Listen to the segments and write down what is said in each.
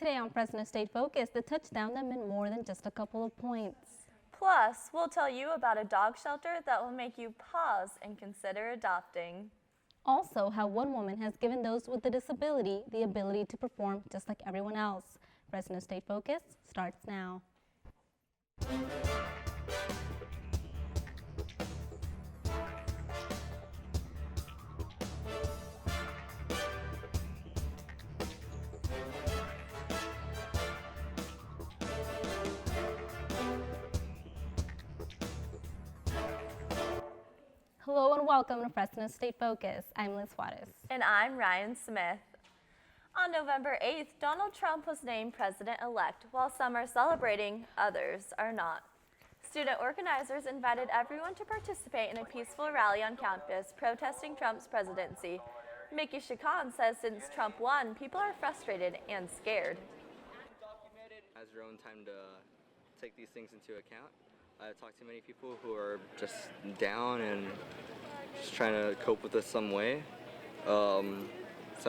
today on Fresno State Focus, the touchdown that meant more than just a couple of points. Plus, we'll tell you about a dog shelter that will make you pause and consider adopting. Also, how one woman has given those with a disability the ability to perform just like everyone else. Fresno State Focus starts now. Hello and welcome to Fresno State Focus. I'm Liz Juarez. And I'm Ryan Smith. On November 8th, Donald Trump was named president-elect. While some are celebrating, others are not. Student organizers invited everyone to participate in a peaceful rally on campus protesting Trump's presidency. Mickey Chacon says since Trump won, people are frustrated and scared. Has your own time to take these things into account. I've talked to many people who are just down and just trying to cope with this some way. Some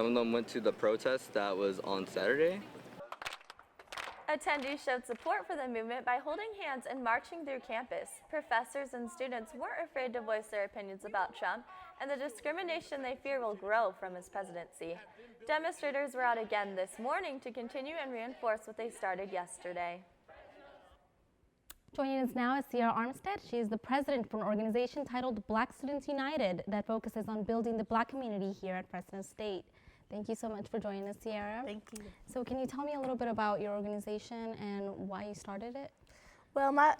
of them went to the protest that was on Saturday. Attendees showed support for the movement by holding hands and marching through campus. Professors and students weren't afraid to voice their opinions about Trump and the discrimination they fear will grow from his presidency. Demonstrators were out again this morning to continue and reinforce what they started yesterday. Joining us now is Sierra Armstead. She is the president for an organization titled Black Students United that focuses on building the Black community here at Fresno State. Thank you so much for joining us, Sierra. Thank you. So can you tell me a little bit about your organization and why you started it? Well, my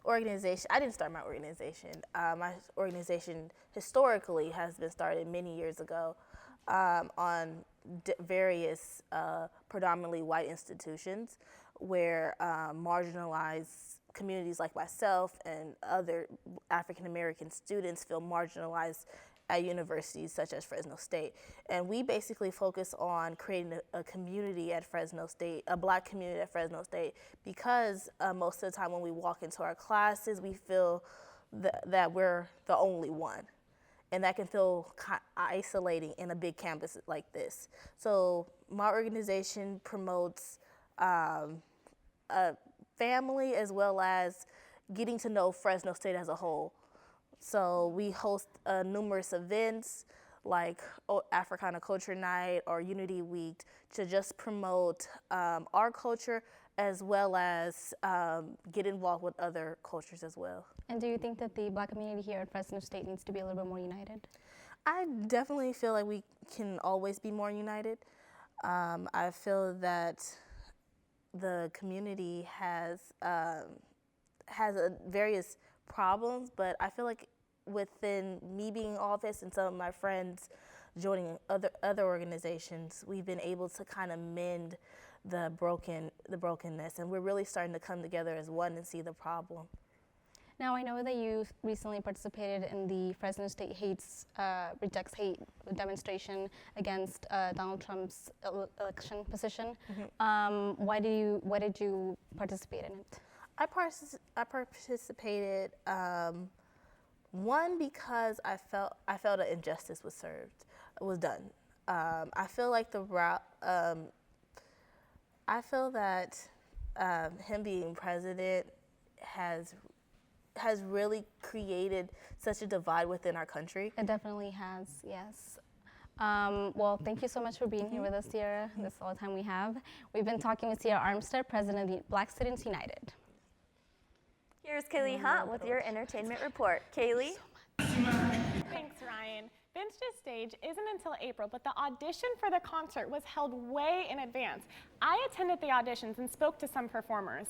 organization, I didn't start my organization. My organization historically has been started many years ago on various predominantly white institutions where marginalized communities like myself and other African American students feel marginalized at universities such as Fresno State. And we basically focus on creating a community at Fresno State, a Black community at Fresno State, because most of the time when we walk into our classes, we feel that we're the only one. And that can feel isolating in a big campus like this. So my organization promotes a family as well as getting to know Fresno State as a whole. So we host numerous events like Africana Culture Night or Unity Week to just promote our culture as well as get involved with other cultures as well. And do you think that the Black community here at Fresno State needs to be a little bit more united? I definitely feel like we can always be more united. I feel that the community has various problems, but I feel like within me being in office and some of my friends joining other organizations, we've been able to kind of mend the brokenness, and we're really starting to come together as one and see the problem. Now, I know that you recently participated in the Fresno State Rejects Hate demonstration against Donald Trump's election position. Mm-hmm. Why did you participate in it? I participated, one, because I felt an injustice was done. I feel like I feel that him being president has really created such a divide within our country. It definitely has, yes. Well, thank you so much for being here with us, Sierra. That's all the time we have. We've been talking with Sierra Armstead, president of the Black Students United. Here's Kaile Hunt with your entertainment report. Kaile? Thanks, Ryan. Vince's Stage isn't until April, but the audition for the concert was held way in advance. I attended the auditions and spoke to some performers.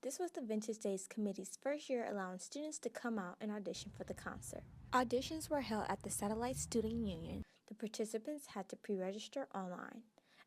This was the Vintage Days Committee's first year allowing students to come out and audition for the concert. Auditions were held at the Satellite Student Union. The participants had to pre-register online.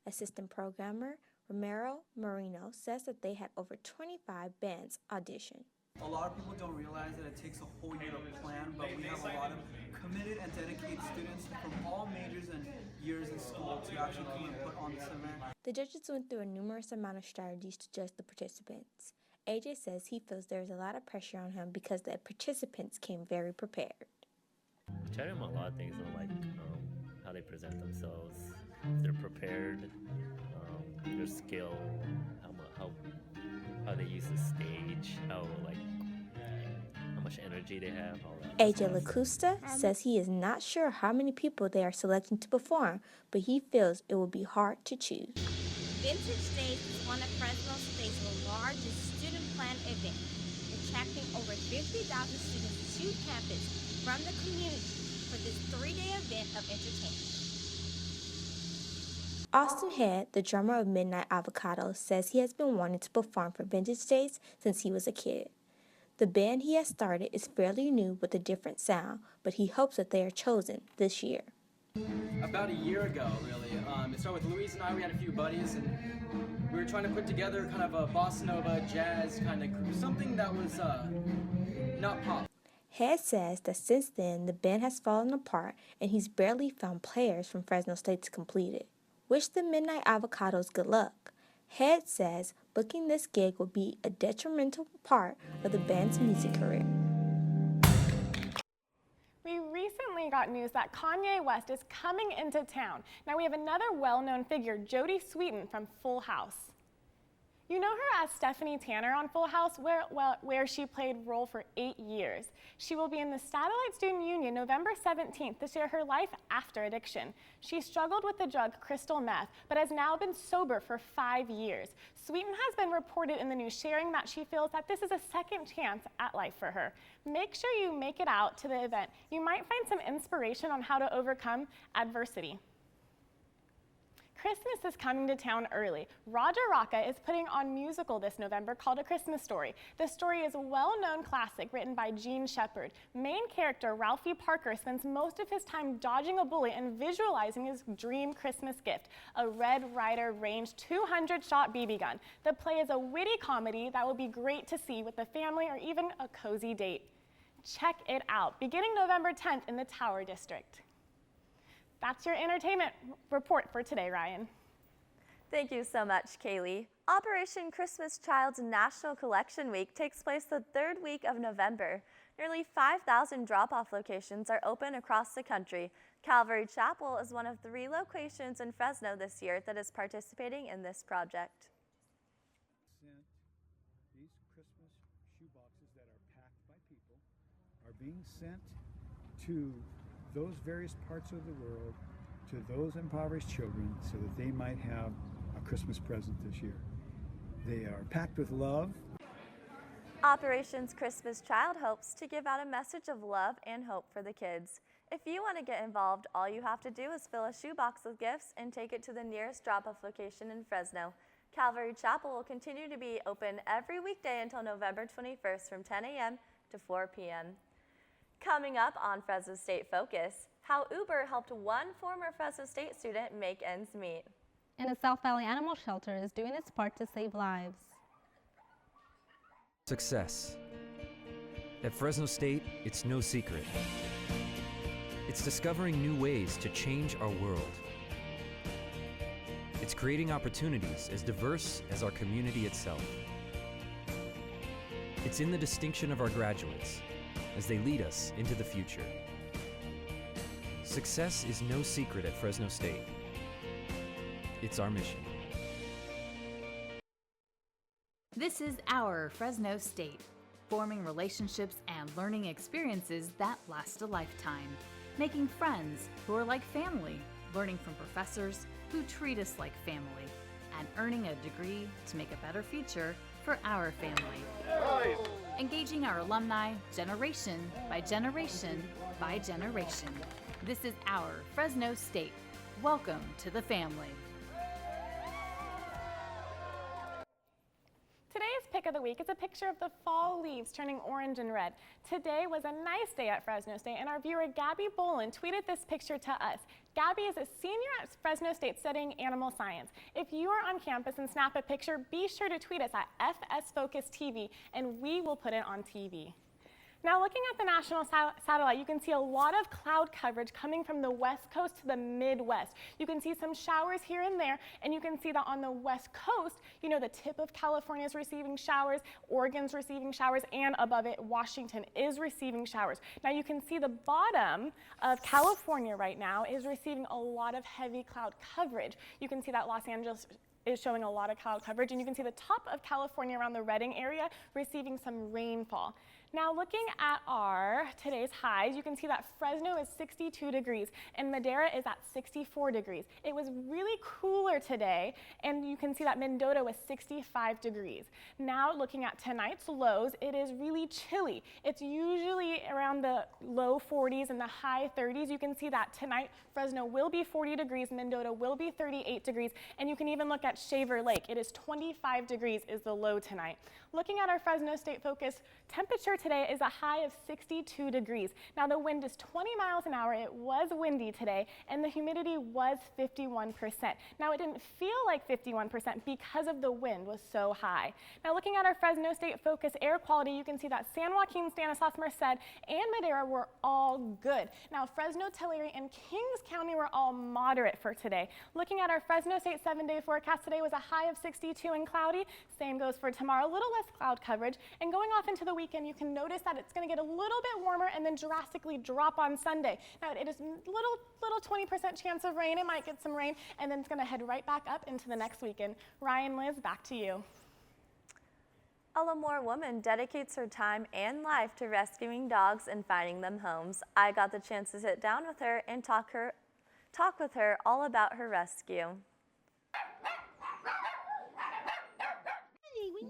Assistant programmer Romero Marino says that they had over 25 bands audition. A lot of people don't realize that it takes a whole year to plan, but we have a lot of committed and dedicated students from all majors and years in school to actually come and put on this event. The judges went through a numerous amount of strategies to judge the participants. AJ says he feels there's a lot of pressure on him because the participants came very prepared. We tried him a lot of things, like they present themselves, if they're prepared, their skill, how they use the stage, how much energy they have, all that. AJ LaCusta says he is not sure how many people they are selecting to perform, but he feels it will be hard to choose. Vintage Days is one of Fresno State's largest student-planned events, attracting over 50,000 students to campus from the community for this 3-day event of entertainment. Austin Head, the drummer of Midnight Avocado, says he has been wanting to perform for Vintage Days since he was a kid. The band he has started is fairly new with a different sound, but he hopes that they are chosen this year. About a year ago, really. It started with Louise and I. We had a few buddies, and we were trying to put together kind of a bossa nova, jazz kind of group, something that was not pop. Head says that since then, the band has fallen apart, and he's barely found players from Fresno State to complete it. Wish the Midnight Avocados good luck. Head says booking this gig will be a detrimental part of the band's music career. We recently got news that Kanye West is coming into town. Now we have another well-known figure, Jodie Sweetin from Full House. You know her as Stephanie Tanner on Full House, where she played role for 8 years. She will be in the Satellite Student Union November 17th to share her life after addiction. She struggled with the drug crystal meth, but has now been sober for 5 years. Sweetin has been reported in the news sharing that she feels that this is a second chance at life for her. Make sure you make it out to the event. You might find some inspiration on how to overcome adversity. Christmas is coming to town early. Roger Rocca is putting on a musical this November called A Christmas Story. The story is a well-known classic written by Gene Shepard. Main character Ralphie Parker spends most of his time dodging a bully and visualizing his dream Christmas gift, a Red Ryder range 200-shot BB gun. The play is a witty comedy that will be great to see with the family or even a cozy date. Check it out, beginning November 10th in the Tower District. That's your entertainment report for today, Ryan. Thank you so much, Kaylee. Operation Christmas Child's National Collection Week takes place the 3rd week of November. Nearly 5,000 drop-off locations are open across the country. Calvary Chapel is one of 3 locations in Fresno this year that is participating in this project. These Christmas shoeboxes that are packed by people are being sent to those various parts of the world, to those impoverished children, so that they might have a Christmas present this year. They are packed with love. Operations Christmas Child hopes to give out a message of love and hope for the kids. If you want to get involved, all you have to do is fill a shoebox with gifts and take it to the nearest drop-off location in Fresno. Calvary Chapel will continue to be open every weekday until November 21st from 10 a.m. to 4 p.m. Coming up on Fresno State Focus, how Uber helped one former Fresno State student make ends meet. And the South Valley Animal Shelter is doing its part to save lives. Success. At Fresno State, it's no secret. It's discovering new ways to change our world. It's creating opportunities as diverse as our community itself. It's in the distinction of our graduates as they lead us into the future. Success is no secret at Fresno State. It's our mission. This is our Fresno State, forming relationships and learning experiences that last a lifetime, making friends who are like family, learning from professors who treat us like family, and earning a degree to make a better future for our family. Nice. Engaging our alumni generation by generation by generation. This is our Fresno State. Welcome to the family. Today's pick of the week is a picture of the fall leaves turning orange and red. Today was a nice day at Fresno State, and our viewer Gabby Bolin tweeted this picture to us. Gabby is a senior at Fresno State studying animal science. If you are on campus and snap a picture, be sure to tweet us at FS Focus TV, and we will put it on TV. Now looking at the national satellite, you can see a lot of cloud coverage coming from the west coast to the Midwest. You can see some showers here and there, and you can see that on the west coast, you know, the tip of California is receiving showers, Oregon's receiving showers, and above it, Washington is receiving showers. Now you can see the bottom of California right now is receiving a lot of heavy cloud coverage. You can see that Los Angeles is showing a lot of cloud coverage, and you can see the top of California around the Redding area receiving some rainfall. Now looking at our today's highs, you can see that Fresno is 62 degrees and Madera is at 64 degrees. It was really cooler today, and you can see that Mendota was 65 degrees. Now looking at tonight's lows, it is really chilly. It's usually around the low 40s and the high 30s. You can see that tonight Fresno will be 40 degrees, Mendota will be 38 degrees, and you can even look at Shaver Lake. It is 25 degrees is the low tonight. Looking at our Fresno State Focus, temperature today is a high of 62 degrees. Now the wind is 20 miles an hour. It was windy today, and the humidity was 51%. Now it didn't feel like 51% because of the wind was so high. Now looking at our Fresno State Focus air quality, you can see that San Joaquin, Stanislaus, Merced, and Madera were all good. Now Fresno, Tulare, and Kings County were all moderate for today. Looking at our Fresno State 7-day forecast, today was a high of 62 and cloudy. Same goes for tomorrow, a little less cloud coverage. And going off into the weekend, you can notice that it's going to get a little bit warmer and then drastically drop on Sunday. Now it is little 20% chance of rain. It might get some rain, and then it's going to head right back up into the next weekend. Ryan, Liz, back to you. A Lemoore woman dedicates her time and life to rescuing dogs and finding them homes. I got the chance to sit down with her and talk with her all about her rescue.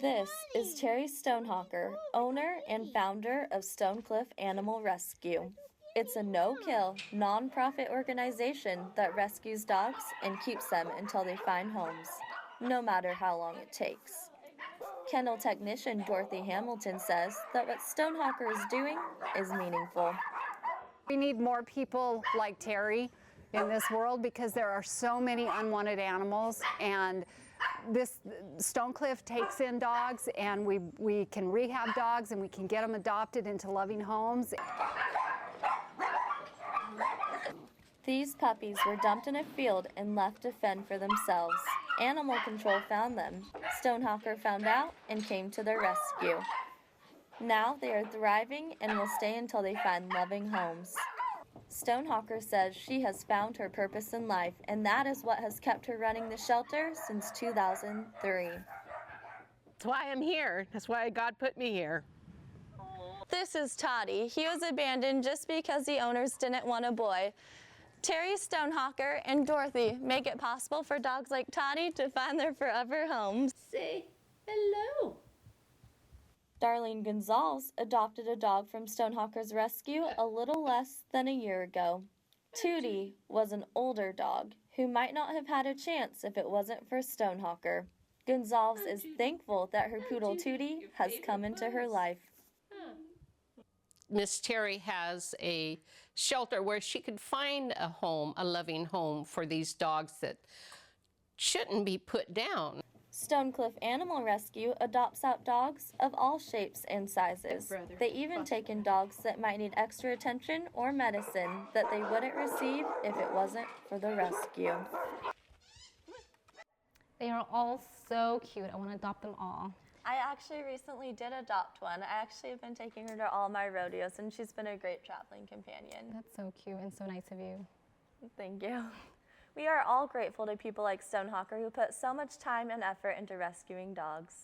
This is Terry Stonehawker, owner and founder of Stonecliff Animal Rescue. It's a no-kill, non-profit organization that rescues dogs and keeps them until they find homes, no matter how long it takes. Kennel technician Dorothy Hamilton says that what Stonehawker is doing is meaningful. We need more people like Terry in this world because there are so many unwanted animals, and this Stonecliff takes in dogs, and we can rehab dogs and we can get them adopted into loving homes. These puppies were dumped in a field and left to fend for themselves. Animal control found them. Stonehawker found out and came to their rescue. Now they are thriving and will stay until they find loving homes. Stonehawker says she has found her purpose in life, and that is what has kept her running the shelter since 2003. That's why I'm here. That's why God put me here. This is Toddy. He was abandoned just because the owners didn't want a boy. Terry Stonehawker and Dorothy make it possible for dogs like Toddy to find their forever homes. Say hello. Darlene Gonzalez adopted a dog from Stonehawker's rescue a little less than a year ago. Tootie was an older dog who might not have had a chance if it wasn't for Stonehawker. Gonzalez is thankful that her poodle Tootie has come into her life. Miss Terry has a shelter where she could find a home, a loving home for these dogs that shouldn't be put down. Stonecliff Animal Rescue adopts out dogs of all shapes and sizes. They even take in dogs that might need extra attention or medicine that they wouldn't receive if it wasn't for the rescue. They are all so cute. I want to adopt them all. I actually recently did adopt one. I actually have been taking her to all my rodeos, and she's been a great traveling companion. That's so cute and so nice of you. Thank you. We are all grateful to people like Stonehawker who put so much time and effort into rescuing dogs.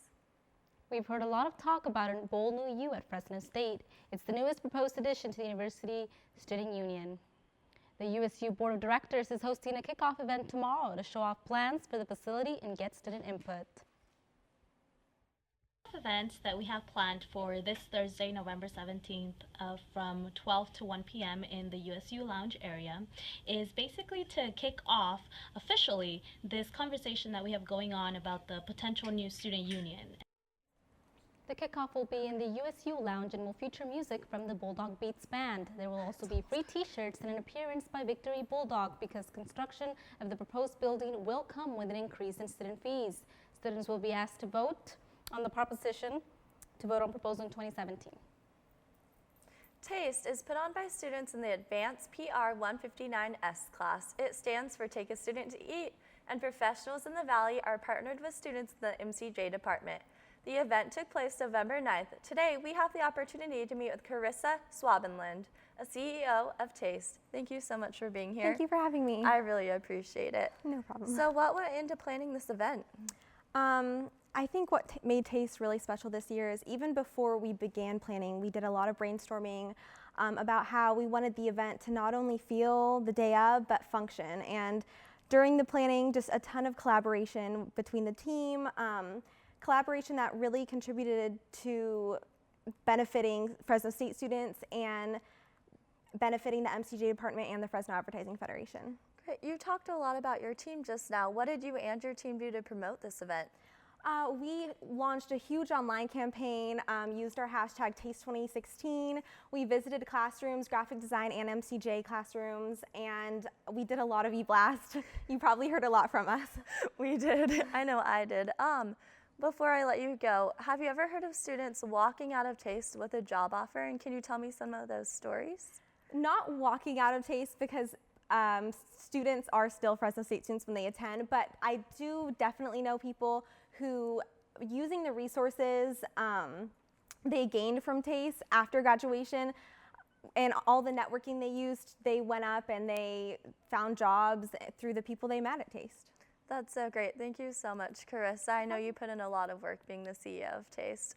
We've heard a lot of talk about a bold new U at Fresno State. It's the newest proposed addition to the University Student Union. The USU Board of Directors is hosting a kickoff event tomorrow to show off plans for the facility and get student input. Event that we have planned for this Thursday, November 17th, from 12 to 1 p.m. in the USU Lounge area is basically to kick off officially this conversation that we have going on about the potential new student union. The kickoff will be in the USU Lounge and will feature music from the Bulldog Beats Band. There will also be free t-shirts and an appearance by Victory Bulldog because construction of the proposed building will come with an increase in student fees. Students will be asked to vote on the proposition to vote on proposal in 2017. TASTE is put on by students in the Advanced PR 159S class. It stands for Take a Student to Eat, and professionals in the Valley are partnered with students in the MCJ department. The event took place November 9th. Today, we have the opportunity to meet with Carissa Swabenland, a CEO of TASTE. Thank you so much for being here. Thank you for having me. I really appreciate it. No problem. So what went into planning this event? I think what made TASTE really special this year is even before we began planning, we did a lot of brainstorming about how we wanted the event to not only feel the day of, but function. And during the planning, just a ton of collaboration between the team, collaboration that really contributed to benefiting Fresno State students and benefiting the MCJ department and the Fresno Advertising Federation. Great. You talked a lot about your team just now. What did you and your team do to promote this event? We launched a huge online campaign, used our hashtag TASTE2016. We visited classrooms, graphic design and MCJ classrooms, and we did a lot of e-blast. You probably heard a lot from us. We did. I know I did. Before I let you go, have you ever heard of students walking out of TASTE with a job offer, and can you tell me some of those stories? Not walking out of TASTE because students are still Fresno State students when they attend, but I do definitely know people who, using the resources they gained from TASTE after graduation and all the networking they used, they went up and they found jobs through the people they met at TASTE. That's so great. Thank you so much, Carissa. I know you put in a lot of work being the CEO of TASTE.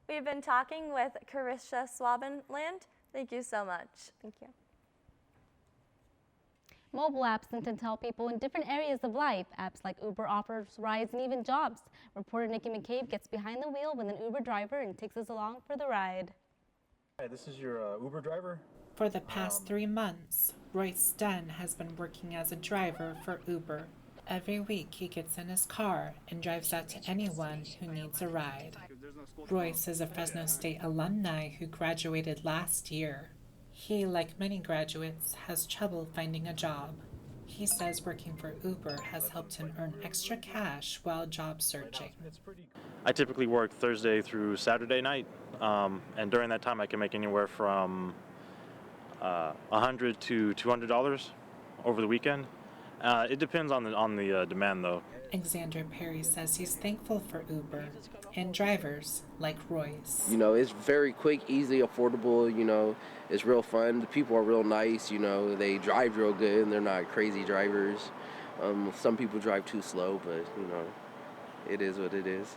We've been talking with Carissa Swabenland. Thank you so much. Thank you. Mobile apps tend to tell people in different areas of life. Apps like Uber offers rides and even jobs. Reporter Nikki McCabe gets behind the wheel with an Uber driver and takes us along for the ride. Hi, this is your Uber driver. For the past 3 months, Royce Dunn has been working as a driver for Uber. Every week he gets in his car and drives out to anyone who needs a ride. Royce is a Fresno State alumni who graduated last year. He, like many graduates, has trouble finding a job. He says working for Uber has helped him earn extra cash while job searching. I typically work Thursday through Saturday night, and during that time I can make anywhere from $100 to $200 over the weekend. It depends on the demand, though. Alexander Perry says he's thankful for Uber and drivers like Royce. You know, it's very quick, easy, affordable, you know, it's real fun. The people are real nice, you know, they drive real good and they're not crazy drivers. Some people drive too slow, but, you know, it is what it is.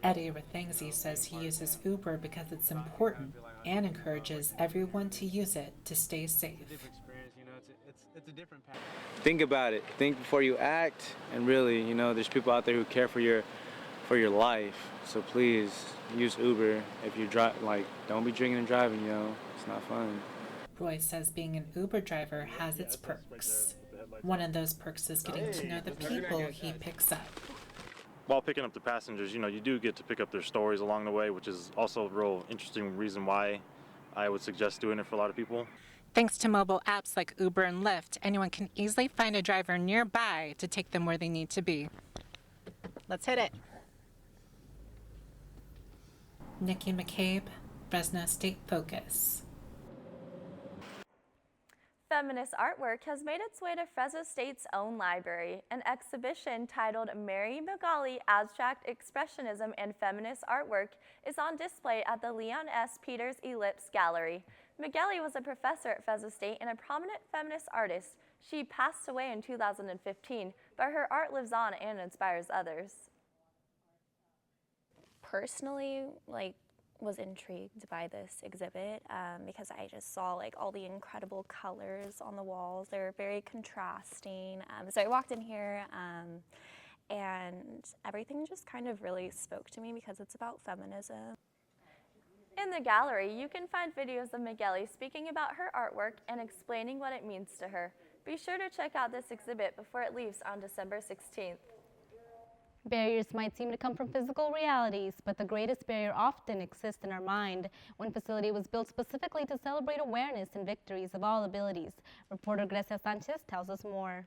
Eddie Rathangzi says he uses Uber because it's important and encourages everyone to use it to stay safe. It's a different path. Think about it. Think before you act, and really, you know, there's people out there who care for your life. So please use Uber if you drive. Like, don't be drinking and driving, you know. It's not fun. Roy says being an Uber driver has its perks. One of those perks is getting to know the people he picks up. While picking up the passengers, you know, you do get to pick up their stories along the way, which is also a real interesting reason why I would suggest doing it for a lot of people. Thanks to mobile apps like Uber and Lyft, anyone can easily find a driver nearby to take them where they need to be. Let's hit it. Nikki McCabe, Fresno State Focus. Feminist Artwork has made its way to Fresno State's own library. An exhibition titled Mary Magali, Abstract Expressionism and Feminist Artwork is on display at the Leon S. Peters Ellipse Gallery. Magali was a professor at Fresno State and a prominent feminist artist. She passed away in 2015, but her art lives on and inspires others. Personally, was intrigued by this exhibit because I just saw all the incredible colors on the walls. They were very contrasting. So I walked in here and everything just kind of really spoke to me because it's about feminism. In the gallery, you can find videos of Magali speaking about her artwork and explaining what it means to her. Be sure to check out this exhibit before it leaves on December 16th. Barriers might seem to come from physical realities, but the greatest barrier often exists in our mind. One facility was built specifically to celebrate awareness and victories of all abilities. Reporter Grecia Sanchez tells us more.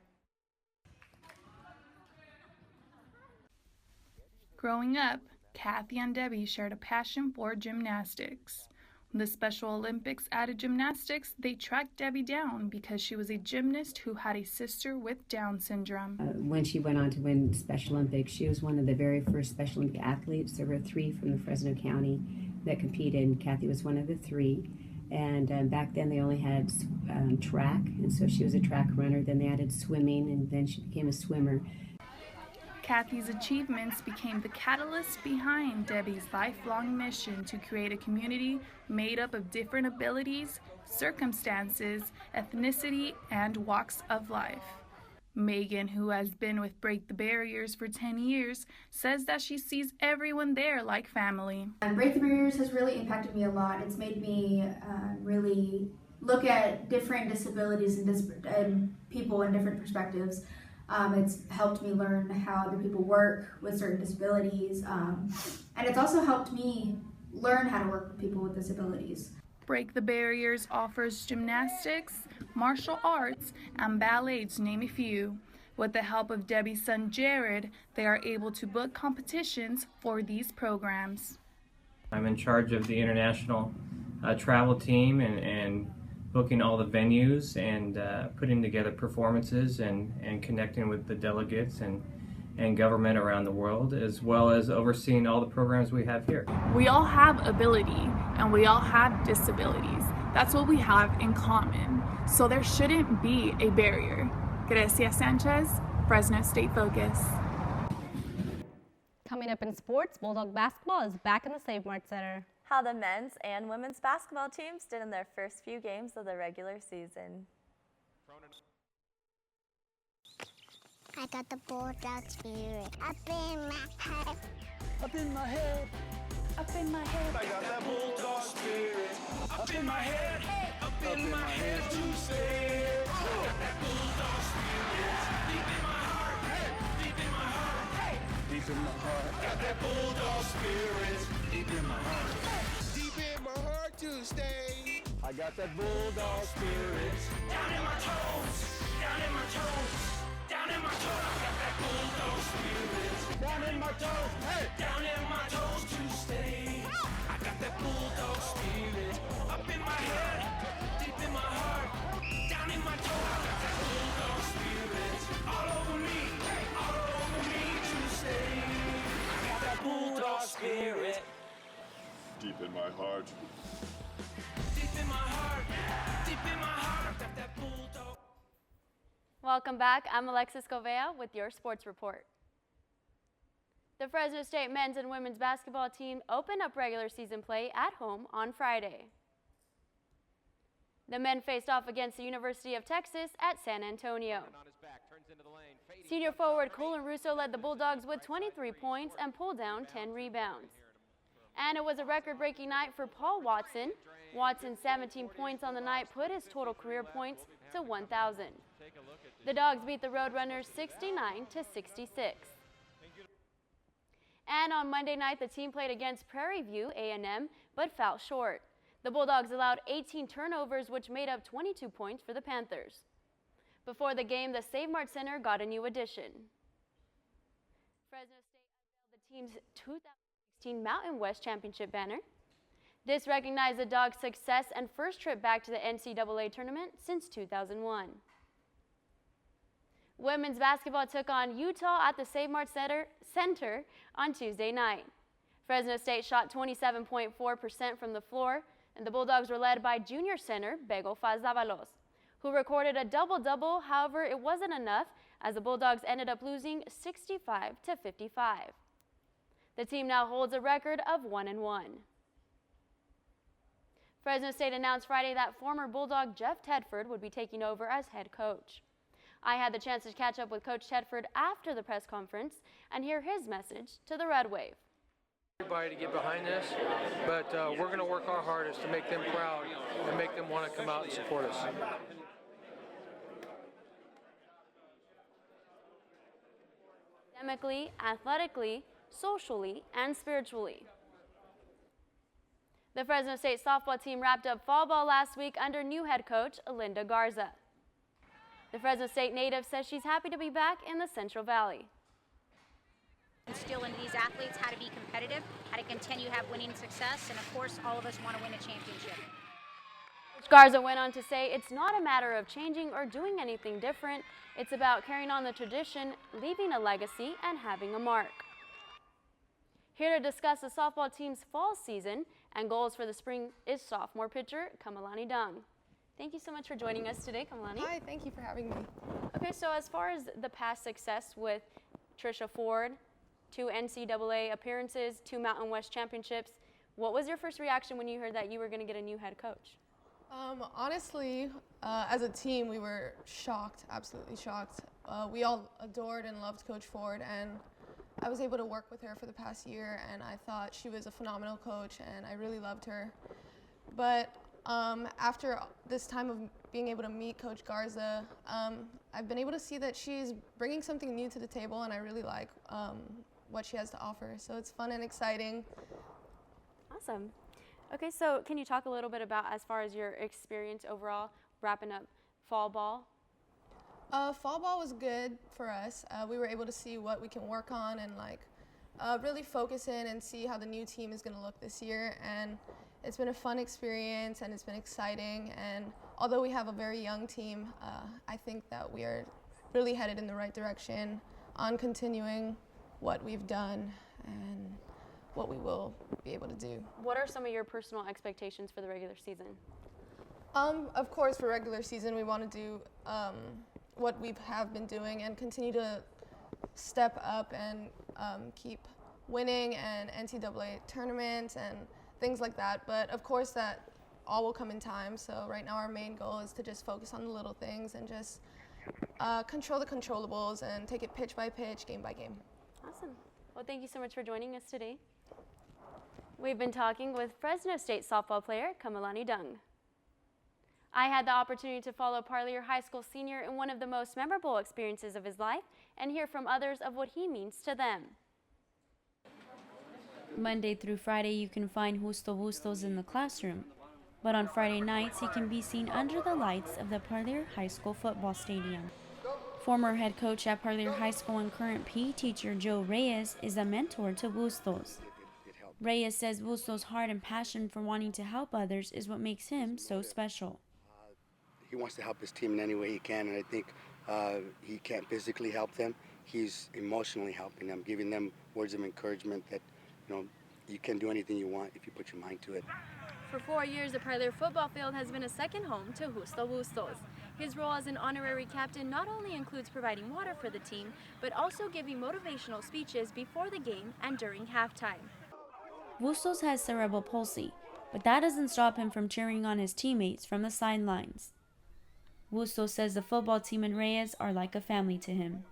Growing up, Kathy and Debbie shared a passion for gymnastics. The Special Olympics added gymnastics. They tracked Debbie down because she was a gymnast who had a sister with Down syndrome. When she went on to win Special Olympics, she was one of the very first Special Olympic athletes. There were 3 from the Fresno County that competed, and Kathy was one of the 3. And back then they only had track, and so she was a track runner. Then they added swimming, and then she became a swimmer. Kathy's achievements became the catalyst behind Debbie's lifelong mission to create a community made up of different abilities, circumstances, ethnicity, and walks of life. Megan, who has been with Break the Barriers for 10 years, says that she sees everyone there like family. Break the Barriers has really impacted me a lot. It's made me really look at different disabilities and people in different perspectives. It's helped me learn how other people work with certain disabilities, and it's also helped me learn how to work with people with disabilities. Break the Barriers offers gymnastics, martial arts, and ballet, to name a few. With the help of Debbie's son Jared, they are able to book competitions for these programs. I'm in charge of the international travel team and booking all the venues and putting together performances and connecting with the delegates and government around the world, as well as overseeing all the programs we have here. We all have ability and we all have disabilities. That's what we have in common. So there shouldn't be a barrier. Grecia Sanchez, Fresno State Focus. Coming up in sports, Bulldog basketball is back in the Save Mart Center. How the men's and women's basketball teams did in their first few games of the regular season. I got the Bulldog spirit up in my head. Up in my head. Up in my head. I got that Bulldog spirit up in my head. Up in my head to stay. I got that Bulldog spirit deep in my heart. Deep in my heart. Deep in my heart. Got that Bulldog spirit deep in my heart. Deep in my heart to stay. I got that Bulldog spirit down in my toes. Down in my toes. Down in my toes. I got that Bulldog spirit down in my toes. Hey. Down in my toes to stay. I got that Bulldog spirit up in my head, deep in my heart, down in my toes. I got that Bulldog spirit all over me to stay. I got that Bulldog spirit deep in my heart. Deep in my heart, deep in my heart. I got that Bulldog. Welcome back. I'm Alexis Govea with your sports report. The Fresno State men's and women's basketball team opened up regular season play at home on Friday. The men faced off against the University of Texas at San Antonio. Senior forward Colin Russo led the Bulldogs with 23 points and pulled down 10 rebounds. And it was a record-breaking night for Paul Watson. Watson's 17 points on the night put his total career points to 1,000. The Dogs beat the Roadrunners 69-66. And on Monday night, the team played against Prairie View A&M, but fell short. The Bulldogs allowed 18 turnovers, which made up 22 points for the Panthers. Before the game, the Save Mart Center got a new addition. Fresno State unveiled the team's 2016 Mountain West Championship banner. This recognized the Dogs' success and first trip back to the NCAA tournament since 2001. Women's basketball took on Utah at the Save Mart Center on Tuesday night. Fresno State shot 27.4% from the floor, and the Bulldogs were led by junior center Bego Fazavalos, who recorded a double-double. However, it wasn't enough as the Bulldogs ended up losing 65-55. The team now holds a record of 1-1. Fresno State announced Friday that former Bulldog Jeff Tedford would be taking over as head coach. I had the chance to catch up with Coach Tedford after the press conference and hear his message to the Red Wave. Everybody to get behind this, but we're going to work our hardest to make them proud and make them want to come out and support us. Academically, athletically, socially, and spiritually. The Fresno State softball team wrapped up fall ball last week under new head coach Linda Garza. The Fresno State native says she's happy to be back in the Central Valley. Instill into these athletes how to be competitive, how to continue to have winning success, and of course, all of us want to win a championship. Garza went on to say, it's not a matter of changing or doing anything different. It's about carrying on the tradition, leaving a legacy, and having a mark. Here to discuss the softball team's fall season and goals for the spring is sophomore pitcher Kaile Hunt. Thank you so much for joining us today, Kaile. Hi, thank you for having me. Okay, so as far as the past success with Trisha Ford, 2 NCAA appearances, 2 Mountain West championships, what was your first reaction when you heard that you were going to get a new head coach? Honestly, as a team, we were shocked, absolutely shocked. We all adored and loved Coach Ford, and I was able to work with her for the past year, and I thought she was a phenomenal coach, and I really loved her. But after this time of being able to meet Coach Garza, I've been able to see that she's bringing something new to the table, and I really like what she has to offer. So it's fun and exciting. Awesome. Okay, so can you talk a little bit about, as far as your experience overall, wrapping up fall ball? Fall ball was good for us. We were able to see what we can work on and really focus in and see how the new team is going to look this year. And it's been a fun experience and it's been exciting. And although we have a very young team, I think that we are really headed in the right direction on continuing what we've done and what we will be able to do. What are some of your personal expectations for the regular season? Of course, for regular season, we want to do what we have been doing and continue to step up and keep winning and NCAA tournaments and things like that. But of course, that all will come in time. So right now, our main goal is to just focus on the little things and just control the controllables and take it pitch by pitch, game by game. Awesome. Well, thank you so much for joining us today. We've been talking with Fresno State softball player Kaile Hunt. I had the opportunity to follow Parlier High School senior in one of the most memorable experiences of his life and hear from others of what he means to them. Monday through Friday, you can find Justo Bustos in the classroom, but on Friday nights, he can be seen under the lights of the Parlier High School football stadium. Former head coach at Parlier High School and current PE teacher Joe Reyes is a mentor to Bustos. Reyes says Bustos' heart and passion for wanting to help others is what makes him so special. He wants to help his team in any way he can, and I think he can't physically help them. He's emotionally helping them, giving them words of encouragement that, you can do anything you want if you put your mind to it. For 4 years, the Parlier football field has been a second home to Justo Bustos. His role as an honorary captain not only includes providing water for the team, but also giving motivational speeches before the game and during halftime. Bustos has cerebral palsy, but that doesn't stop him from cheering on his teammates from the sidelines. Bustos says the football team and Reyes are like a family to him.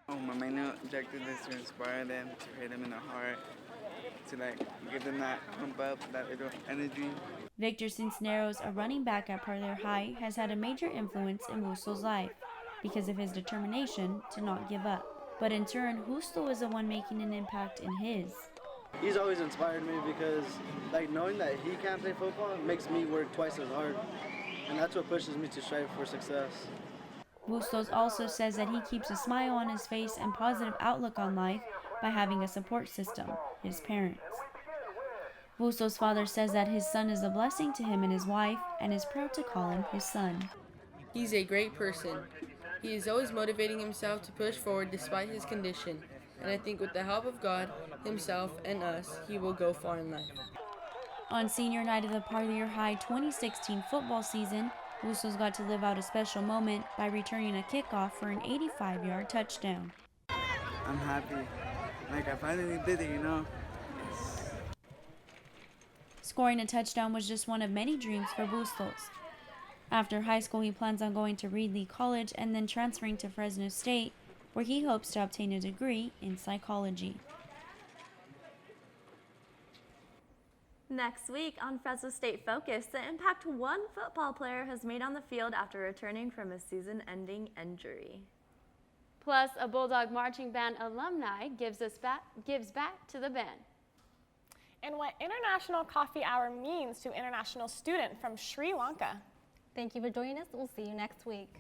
My main objective is to inspire them, to hit them in the heart, to give them that pump up, that little energy. Victor Cisneros, a running back at Parlier High, has had a major influence in Bustos' life because of his determination to not give up. But in turn, Justo is the one making an impact in his. He's always inspired me because knowing that he can't play football makes me work twice as hard. And that's what pushes me to strive for success. Bustos also says that he keeps a smile on his face and positive outlook on life by having a support system, his parents. Bustos' father says that his son is a blessing to him and his wife and is proud to call him his son. He's a great person. He is always motivating himself to push forward despite his condition. And I think with the help of God, himself, and us, he will go far in life. On senior night of the Parlier High 2016 football season, Bustos got to live out a special moment by returning a kickoff for an 85-yard touchdown. I'm happy. I finally did it, Scoring a touchdown was just one of many dreams for Bustos. After high school, he plans on going to Reed College and then transferring to Fresno State, where he hopes to obtain a degree in psychology. Next week on Fresno State Focus, the impact one football player has made on the field after returning from a season-ending injury. Plus, a Bulldog Marching Band alumni gives back to the band. And what International Coffee Hour means to international student from Sri Lanka. Thank you for joining us. We'll see you next week.